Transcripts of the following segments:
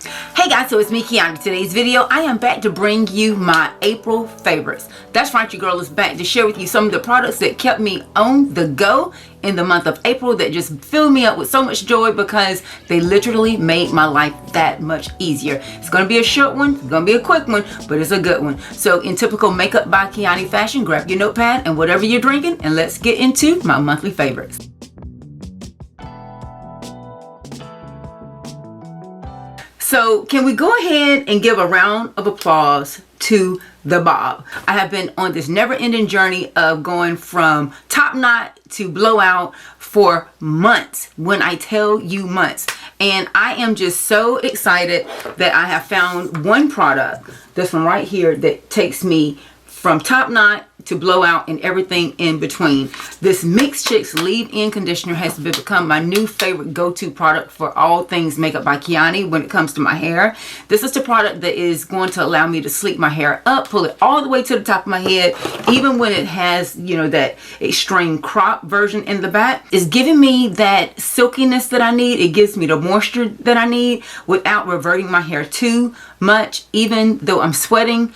Hey guys, so it's me, Kiani. Today's video, I am back to bring you my April favorites. That's right, your girl is back to share with you some of the products that kept me on the go in the month of April, that just filled me up with so much joy because they literally made my life that much easier. It's going to be a short one, it's going to be a quick one, but it's a good one. So in typical Makeup by Kiani fashion, grab your notepad and whatever you're drinking, and let's get into my monthly favorites. So can we go ahead and give a round of applause to the bob? I have been on this never-ending journey of going from top knot to blowout for months, when I tell you months. And I am just so excited that I have found one product, this one right here, that takes me from top knot to blowout and everything in between. This Mixed Chicks leave-in conditioner has become my new favorite go-to product for all things Makeup by Kiani when it comes to my hair. This is the product that is going to allow me to sleek my hair up, pull it all the way to the top of my head, even when it has, you know, that extreme crop version in the back. It's giving me that silkiness that I need. It gives me the moisture that I need without reverting my hair too much. Even though I'm sweating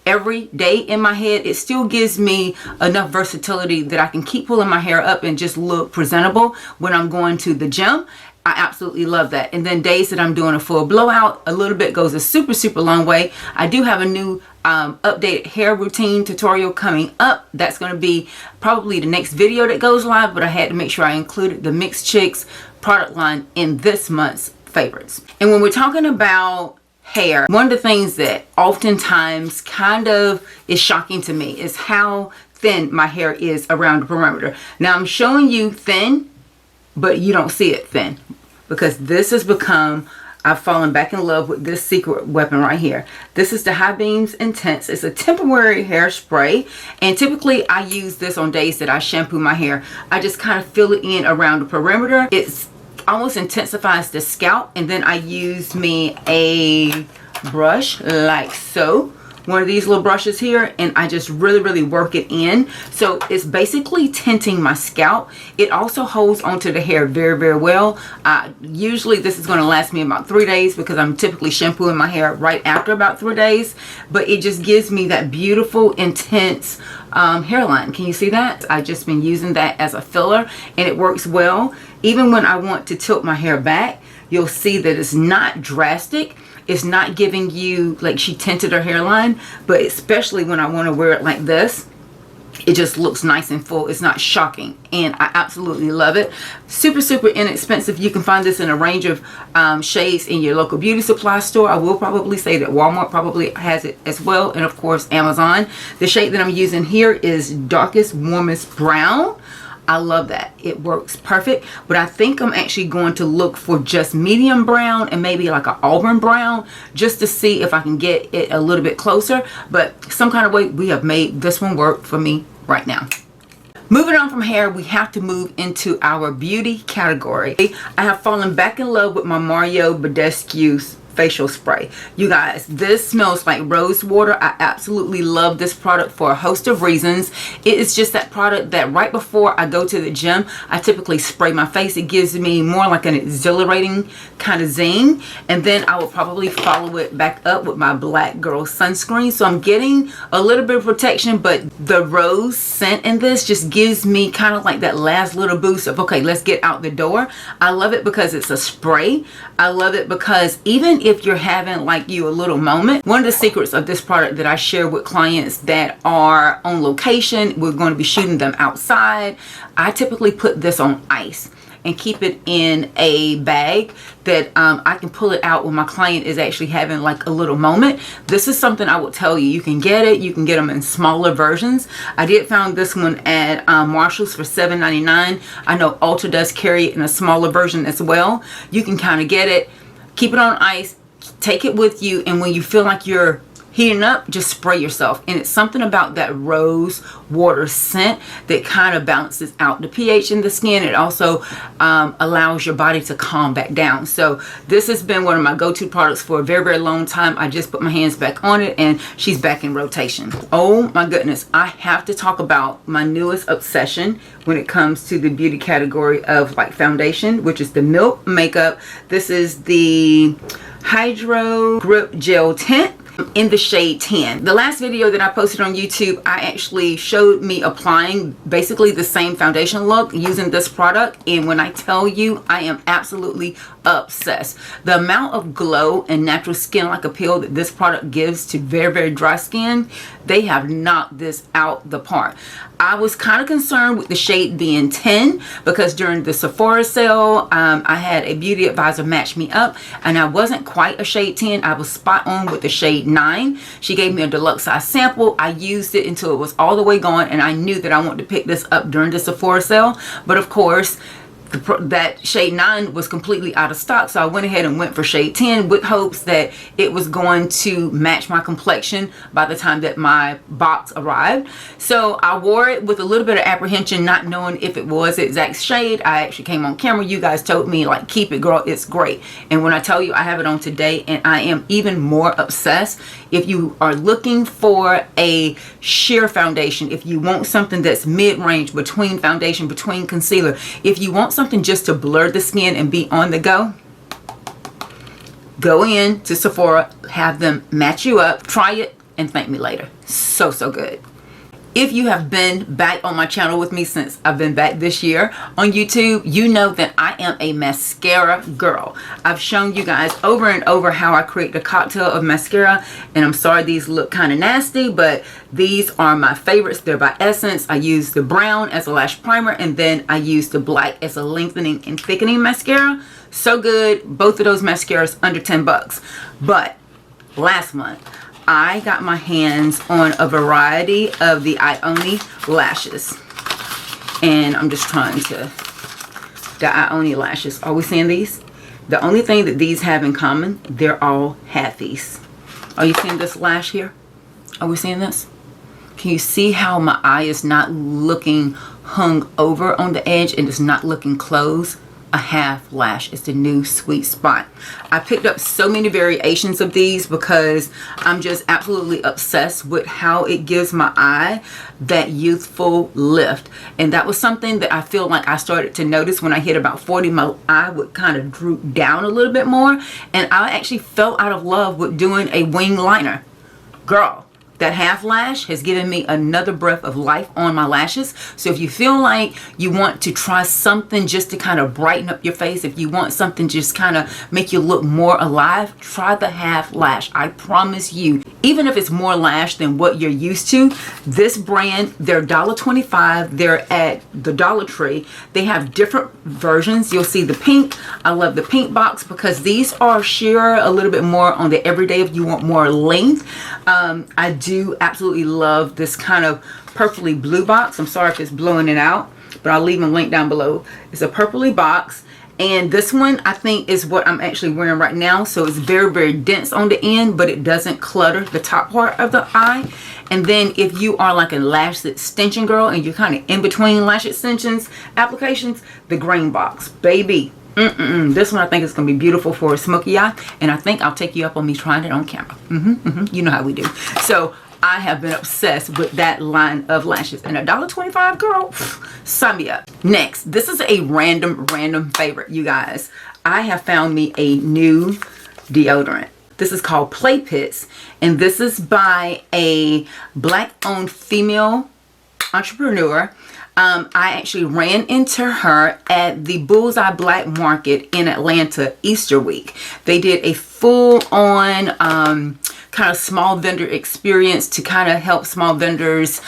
every day in my head, it still gives me enough versatility that I can keep pulling my hair up and just look presentable when I'm going to the gym. I absolutely love that. And then days that I'm doing a full blowout, a little bit goes a super long way. I do have a new updated hair routine tutorial coming up. That's going to be probably the next video that goes live, but I had to make sure I included the Mixed Chicks product line in this month's favorites. And when we're talking about hair, one of the things that oftentimes kind of is shocking to me is how thin my hair is around the perimeter. Now I'm showing you thin, but you don't see it thin, because this has become, I've fallen back in love with this secret weapon right here. This is the High Beams Intense. It's a temporary hairspray, and typically I use this on days that I shampoo my hair. I just kind of fill it in around the perimeter. It's almost intensifies the scalp, and then I use me a brush like so, one of these little brushes here, and I just really work it in. So it's basically tinting my scalp. It also holds onto the hair very well. Usually this is going to last me about 3 days, because I'm typically shampooing my hair right after about 3 days, but it just gives me that beautiful intense hairline. Can you see that? I've just been using that as a filler, and it works well. Even when I want to tilt my hair back, you'll see that it's not drastic. It's not giving you like she tinted her hairline, but especially when I want to wear it like this, it just looks nice and full. It's not shocking, and I absolutely love it. Super inexpensive. You can find this in a range of shades in your local beauty supply store. I will probably say that Walmart probably has it as well, and of course Amazon. The shade that I'm using here is darkest warmest brown. I love that. It works perfect, but I think I'm actually going to look for just medium brown and maybe like an auburn brown, just to see if I can get it a little bit closer. But some kind of way, we have made this one work for me right now. Moving on from hair, we have to move into our beauty category. I have fallen back in love with my Mario Badescu's facial spray. You guys, this smells like rose water. I absolutely love this product for a host of reasons. It is just that product that right before I go to the gym, I typically spray my face. It gives me more like an exhilarating kind of zing, and then I will probably follow it back up with my Black Girl sunscreen. So I'm getting a little bit of protection, but the rose scent in this just gives me kind of like that last little boost of, okay, let's get out the door. I love it because it's a spray. I love it because even if you're having like you a little moment, one of the secrets of this product that I share with clients that are on location, we're going to be shooting them outside, I typically put this on ice and keep it in a bag that I can pull it out when my client is actually having like a little moment. This is something I would tell you. You can get it. You can get them in smaller versions. I did find this one at Marshall's for $7.99. I know Ulta does carry it in a smaller version as well. You can kind of get it, keep it on ice, take it with you, and when you feel like you're heating up, just spray yourself. And it's something about that rose water scent that kind of balances out the pH in the skin. It also allows your body to calm back down. So this has been one of my go-to products for a very long time. I just put my hands back on it and she's back in rotation. Oh my goodness, I have to talk about my newest obsession when it comes to the beauty category of like foundation, which is the Milk Makeup. This is the Hydro Grip Gel Tint in the shade 10. The last video that I posted on YouTube, I actually showed me applying basically the same foundation look using this product, and when I tell you, I am absolutely obsessed. The amount of glow and natural skin like appeal that this product gives to very dry skin, they have knocked this out the park. I was kind of concerned with the shade being 10 because during the Sephora sale, I had a beauty advisor match me up and I wasn't quite a shade 10. I was spot on with the shade 9. She gave me a deluxe size sample. I used it until it was all the way gone, and I knew that I wanted to pick this up during the Sephora sale. But of course, that shade 9 was completely out of stock, so I went ahead and went for shade 10 with hopes that it was going to match my complexion by the time that my box arrived. So I wore it with a little bit of apprehension, not knowing if it was the exact shade. I actually came on camera. You guys told me, like, keep it, girl, it's great. And when I tell you, I have it on today and I am even more obsessed. If you are looking for a sheer foundation, if you want something that's mid-range, between foundation, between concealer, if you want something just to blur the skin and be on the go, go in to Sephora, have them match you up, try it, and thank me later. So good. If you have been back on my channel with me since I've been back this year on YouTube, you know that I am a mascara girl. I've shown you guys over and over how I create the cocktail of mascara, and I'm sorry these look kind of nasty, but these are my favorites. They're by Essence. I use the brown as a lash primer, and then I use the black as a lengthening and thickening mascara. So good. Both of those mascaras under 10 bucks. But last month, I got my hands on a variety of the Ioni lashes, and I'm just trying to, the Ioni lashes, are we seeing these? The only thing that these have in common, they're all halfies. Are you seeing this lash here? Are we seeing this? Can you see how my eye is not looking hung over on the edge and it's not looking closed? A half lash is the new sweet spot. I picked up so many variations of these because I'm just absolutely obsessed with how it gives my eye that youthful lift, and that was something that I feel like I started to notice when I hit about 40. My eye would kind of droop down a little bit more, and I actually fell out of love with doing a wing liner. Girl, that half lash has given me another breath of life on my lashes. So if you feel like you want to try something just to kind of brighten up your face, if you want something just kind of make you look more alive, try the half lash. I promise you, even if it's more lash than what you're used to, this brand, they're $1.25. They're at the Dollar Tree. They have different versions. You'll see the pink. I love the pink box because these are sheer a little bit more on the everyday if you want more length. I do absolutely love this kind of purpley blue box. I'm sorry if it's blowing it out, but I'll leave a link down below. It's a purpley box, and this one I think is what I'm actually wearing right now. So it's very dense on the end, but it doesn't clutter the top part of the eye. And then if you are like a lash extension girl and you're kind of in between lash extensions applications, the green box, baby. This one I think is going to be beautiful for a smoky eye, and I think I'll take you up on me trying it on camera. You know how we do. So I have been obsessed with that line of lashes, and $1.25, girl, sign me up. Next, this is a random favorite, you guys. I have found me a new deodorant. This is called Play Pits, and this is by a black-owned female entrepreneur. I actually ran into her at the Bullseye Black Market in Atlanta Easter week. They did a full-on kind of small vendor experience to kind of help small vendors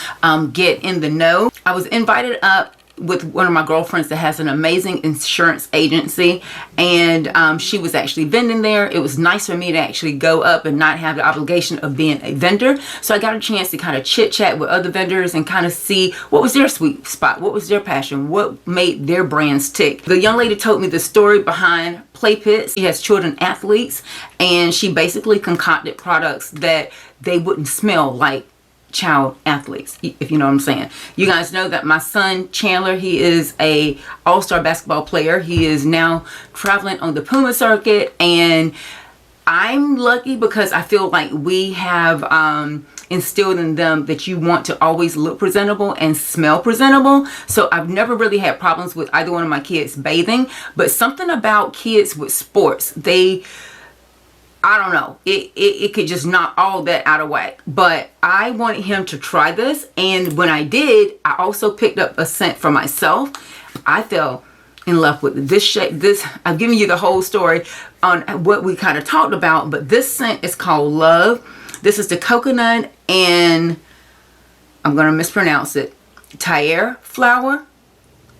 get in the know. I was invited up with one of my girlfriends that has an amazing insurance agency, and she was actually vending there. It was nice for me to actually go up and not have the obligation of being a vendor, so I got a chance to kind of chit chat with other vendors and kind of see what was their sweet spot, what was their passion, what made their brands tick. The young lady told me the story behind Play Pits. She has children athletes, and she basically concocted products that they wouldn't smell like child athletes, if you know what I'm saying. You guys know that my son Chandler, he is a all-star basketball player. He is now traveling on the Puma circuit, and I'm lucky because I feel like we have instilled in them that you want to always look presentable and smell presentable. So I've never really had problems with either one of my kids bathing, but something about kids with sports, they I don't know, it could just knock all that out of whack. But I wanted him to try this, and when I did, I also picked up a scent for myself. I fell in love with this shade. I've given you the whole story on what we kind of talked about, but this scent is called Love. This is the coconut and I'm gonna mispronounce it, Tiare flower.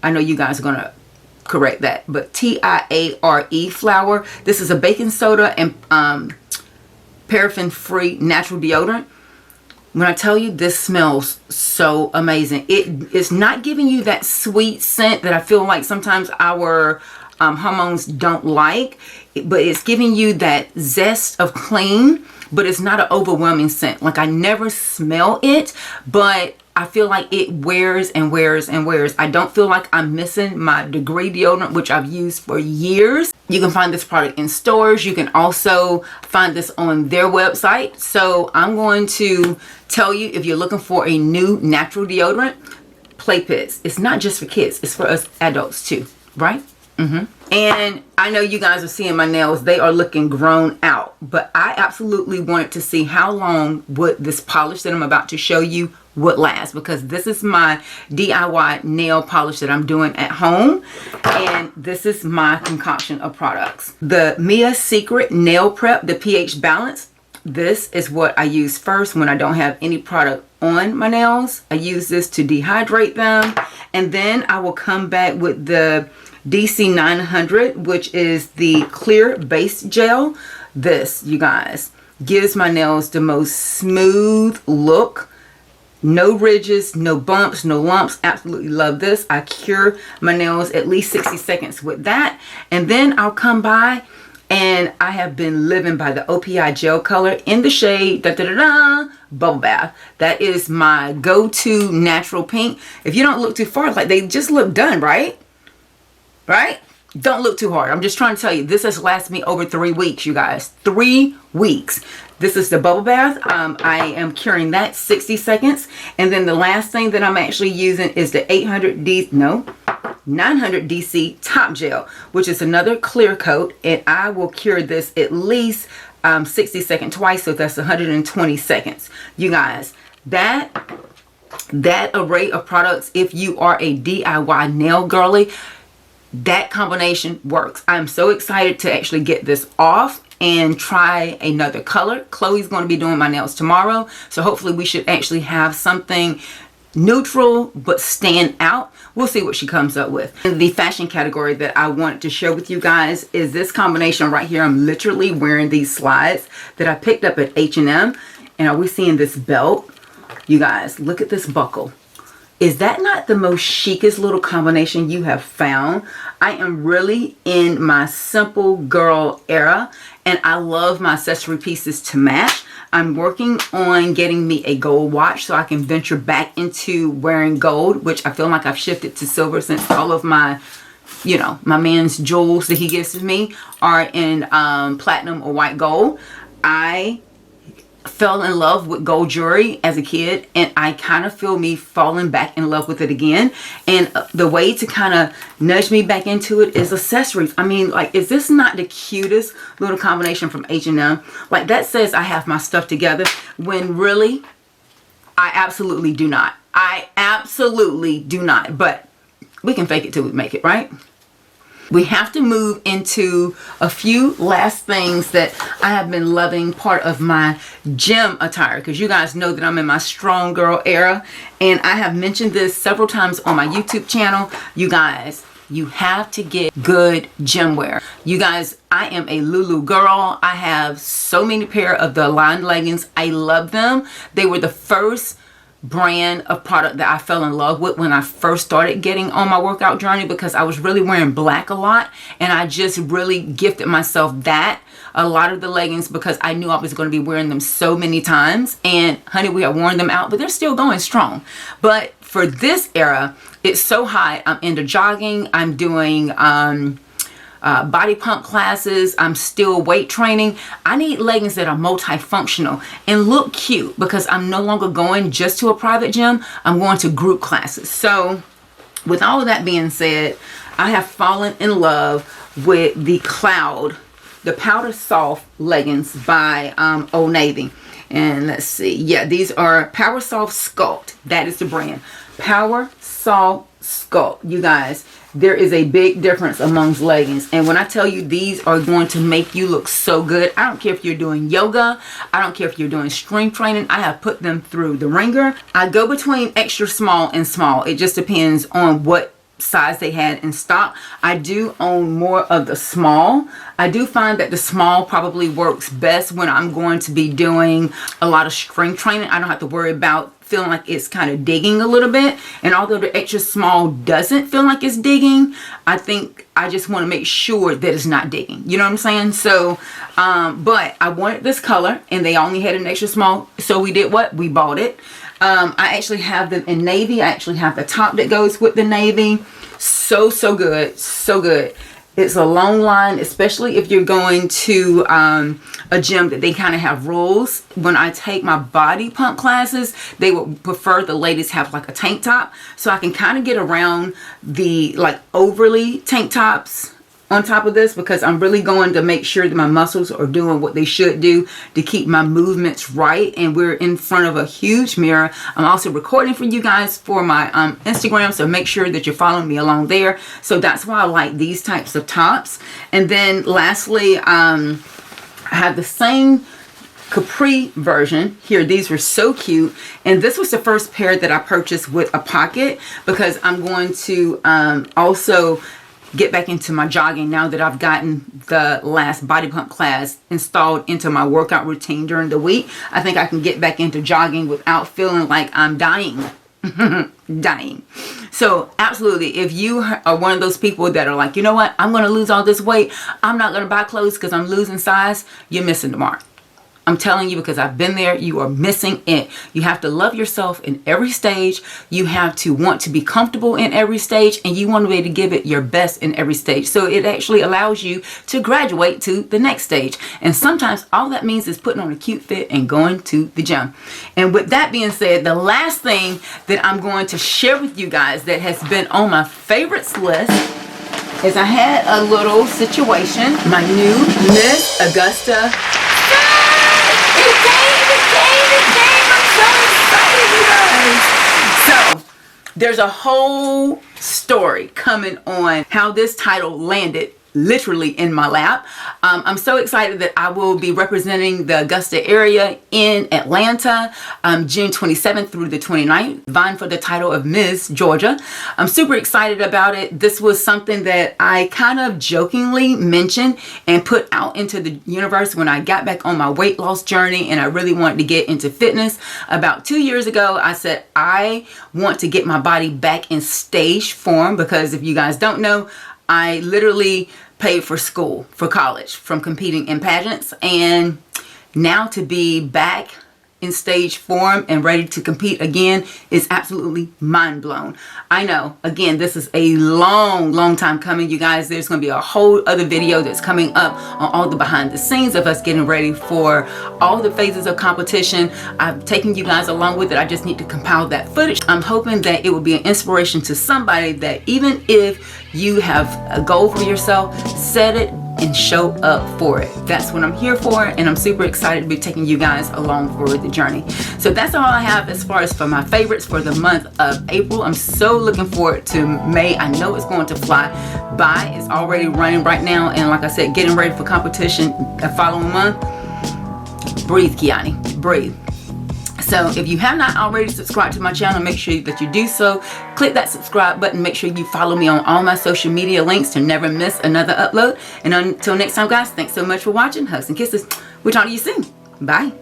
I know you guys are gonna correct that, but Tiare flower. This is a baking soda and paraffin free natural deodorant. When I tell you, this smells so amazing. It is not giving you that sweet scent that I feel like sometimes our hormones don't like, but it's giving you that zest of clean, but it's not an overwhelming scent. Like, I never smell it, but I feel like it wears and wears and wears. I don't feel like I'm missing my Degree deodorant, which I've used for years. You can find this product in stores. You can also find this on their website. So I'm going to tell you, if you're looking for a new natural deodorant, Play Pits. It's not just for kids. It's for us adults too, right? And I know you guys are seeing my nails. They are looking grown out, but I absolutely wanted to see how long would this polish that I'm about to show you would last, because this is my DIY nail polish that I'm doing at home, and this is my concoction of products. The Mia Secret Nail Prep, the pH Balance. This is what I use first when I don't have any product on my nails. I use this to dehydrate them, and then I will come back with the DC 900, which is the clear base gel. This, you guys, gives my nails the most smooth look. No ridges, no bumps, no lumps. Absolutely love this. I cure my nails at least 60 seconds with that. And then I'll come by, and I have been living by the OPI gel color in the shade Bubble Bath. That is my go-to natural pink. If you don't look too far, like, they just look done, right? Right? Don't look too hard. I'm just trying to tell you, this has lasted me over 3 weeks, you guys. 3 weeks. This is the Bubble Bath. I am curing that 60 seconds. And then the last thing that I'm actually using is the 900 DC Top Gel, which is another clear coat. And I will cure this at least 60 seconds twice. So that's 120 seconds. You guys, that array of products, if you are a DIY nail girly, that combination works. I'm so excited to actually get this off and try another color. Chloe's going to be doing my nails tomorrow, so hopefully we should actually have something neutral but stand out. We'll see what she comes up with. In the fashion category that I wanted to share with you guys is this combination right here. I'm literally wearing these slides that I picked up at H&M, and are we seeing this belt? You guys, look at this buckle. Is that not the most chicest little combination you have found? I am really in my simple girl era, and I love my accessory pieces to match. I'm working on getting me a gold watch so I can venture back into wearing gold, which I feel like I've shifted to silver since all of my, you know, my man's jewels that he gives to me are in platinum or white gold. I fell in love with gold jewelry as a kid, and I kind of feel me falling back in love with it again. And the way to kind of nudge me back into it is accessories. I mean, like, is this not the cutest little combination from H&M? Like, that says I have my stuff together, when really I absolutely do not. I absolutely do not. But we can fake it till we make it, right? We have to move into a few last things that I have been loving, part of my gym attire, because you guys know that I'm in my strong girl era, and I have mentioned this several times on my YouTube channel. You guys, you have to get good gym wear. You guys, I am a Lulu girl. I have so many pair of the Align leggings. I love them. They were the first brand of product that I fell in love with when I first started getting on my workout journey, because I was really wearing black a lot, and I just really gifted myself a lot of the leggings, because I knew I was going to be wearing them so many times. And honey, we have worn them out, but they're still going strong. But for this era, it's so hot. I'm into jogging. I'm doing body pump classes. I'm still weight training. I need leggings that are multifunctional and look cute, because I'm no longer going just to a private gym. I'm going to group classes. So with all of that being said, I have fallen in love with the Cloud the Powder Soft leggings by Old Navy. And let's see. Yeah, these are Power Soft Sculpt. That is the brand. Power Soft Sculpt. You guys, there is a big difference amongst leggings. And when I tell you these are going to make you look so good, I don't care if you're doing yoga. I don't care if you're doing strength training. I have put them through the ringer. I go between extra small and small. It just depends on what size they had in stock. I do own more of the small. I do find that the small probably works best when I'm going to be doing a lot of strength training. I don't have to worry about feeling like it's kind of digging a little bit. And although the extra small doesn't feel like it's digging, I think I just want to make sure that it's not digging. You know what I'm saying? So, but I wanted this color and they only had an extra small. So we did what? We bought it. I actually have them in navy. I actually have the top that goes with the navy. So good. So good. It's a long line, especially if you're going to a gym that they kind of have rules. When I take my body pump classes, they would prefer the ladies have like a tank top. So I can kind of get around the like overly tank tops on top of this, because I'm really going to make sure that my muscles are doing what they should do to keep my movements right. And we're in front of a huge mirror. I'm also recording for you guys for my Instagram, so make sure that you're following me along there. So that's why I like these types of tops. And then lastly, I have the same capri version here. These were so cute, and this was the first pair that I purchased with a pocket, because I'm going to also get back into my jogging now that I've gotten the last body pump class installed into my workout routine during the week. I think I can get back into jogging without feeling like I'm dying. Dying. So absolutely, if you are one of those people that are like, you know what, I'm going to lose all this weight, I'm not going to buy clothes because I'm losing size, you're missing the mark. I'm telling you, because I've been there. You are missing it. You have to love yourself in every stage. You have to want to be comfortable in every stage, and you want to be able to give it your best in every stage. So it actually allows you to graduate to the next stage. And sometimes all that means is putting on a cute fit and going to the gym. And with that being said, the last thing that I'm going to share with you guys that has been on my favorites list is I had a little situation. My new Miss Augusta. So there's a whole story coming on how this title landed literally in my lap. I'm so excited that I will be representing the Augusta area in Atlanta, June 27th through the 29th, vying for the title of Miss Georgia. I'm super excited about it. This was something that I kind of jokingly mentioned and put out into the universe when I got back on my weight loss journey and I really wanted to get into fitness. About 2 years ago, I said, I want to get my body back in stage form, because if you guys don't know, I literally paid for school, for college, from competing in pageants, and now to be back in stage form and ready to compete again is absolutely mind blown. I know, again, this is a long time coming, you guys. There's going to be a whole other video that's coming up on all the behind the scenes of us getting ready for all the phases of competition. I've taken you guys along with it. I just need to compile that footage. I'm hoping that it will be an inspiration to somebody, that even if you have a goal for yourself, set it and show up for it. That's what I'm here for, and I'm super excited to be taking you guys along for the journey. So that's all I have as far as for my favorites for the month of April. I'm so looking forward to May. I know it's going to fly by. It's already running right now, and like I said, getting ready for competition the following month. Breathe, Kiani, breathe. So if you have not already subscribed to my channel, make sure that you do so. Click that subscribe button. Make sure you follow me on all my social media links to never miss another upload. And until next time, guys, thanks so much for watching. Hugs and kisses. We'll talk to you soon. Bye.